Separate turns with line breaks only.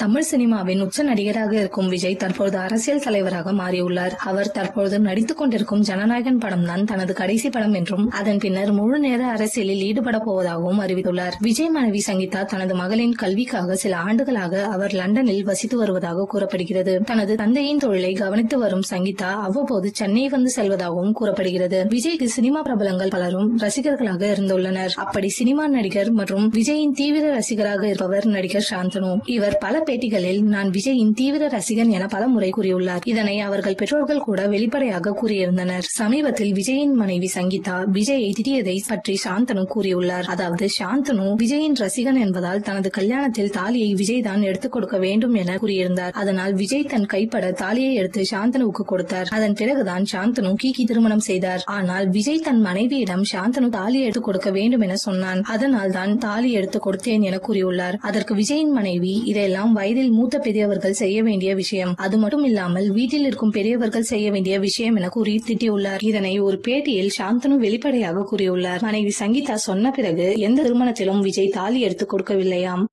தமிழ் சினிமாவின் உச்ச நடிகராக இருக்கும் விஜய் தற்போது அரசியல் தலைவராக மாறியுள்ளார். அவர் தற்போது நடித்துக் கொண்டிருக்கும் ஜனநாயகன் படம் தான் தனது கடைசி படம் என்றும் அதன் பின்னர் முழு நேர அரசியலில் ஈடுபட போவதாகவும் அறிவித்துள்ளார். விஜய் மனைவி சங்கீதா தனது மகளின் கல்விக்காக சில ஆண்டுகளாக அவர் லண்டனில் வசித்து வருவதாக கூறப்படுகிறது. தனது தந்தையின் தொழிலை கவனித்து வரும் சங்கீதா அவ்வப்போது சென்னை வந்து செல்வதாகவும் கூறப்படுகிறது. விஜய்க்கு சினிமா பிரபலங்கள் பலரும் ரசிகர்களாக இருந்துள்ளனர். அப்படி சினிமா நடிகர் மற்றும் விஜயின் தீவிர ரசிகராக இருப்பவர் நடிகர் சாந்தனு. இவர் பல பேட்டிகளில் நான் விஜயின் தீவிர ரசிகன் என பல முறை கூறியுள்ளார். இதனை அவர்கள் பெற்றோர்கள் கூட வெளிப்படையாக கூறியிருந்தனர். சமீபத்தில் விஜயின் மனைவி சங்கீதா விஜயை திட்டியதை பற்றி சாந்தனு கூறியுள்ளார். அதாவது சாந்தனு விஜயின் ரசிகன் என்பதால் தனது கல்யாணத்தில் தாலியை விஜய் தான் எடுத்துக் கொடுக்க வேண்டும் என கூறியிருந்தார். அதனால் விஜய் தன் கைப்பட தாலியை எடுத்து சாந்தனுவுக்கு கொடுத்தார். அதன் பிறகுதான் சாந்தனு கீகி திருமணம் செய்தார். ஆனால் விஜய் தன் மனைவியிடம் சாந்தனு தாலி எடுத்துக் கொடுக்க வேண்டும் என சொன்னான். அதனால் தான் தாலி எடுத்துக் கொடுத்தேன் என கூறியுள்ளார். அதற்கு விஜயின் மனைவி இதெல்லாம் வயதில் மூத்த பெரியவர்கள் செய்ய வேண்டிய விஷயம், அது மட்டும் இல்லாமல் வீட்டில் இருக்கும் பெரியவர்கள் செய்ய வேண்டிய விஷயம் என கூறி திட்டியுள்ளார். இதனை ஒரு பேட்டியில் சாந்தனு வெளிப்படையாக கூறியுள்ளார். மனைவி சங்கீதா சொன்ன பிறகு எந்த திருமணத்திலும் விஜய் தாலி எடுத்துக் கொடுக்கவில்லையாம்.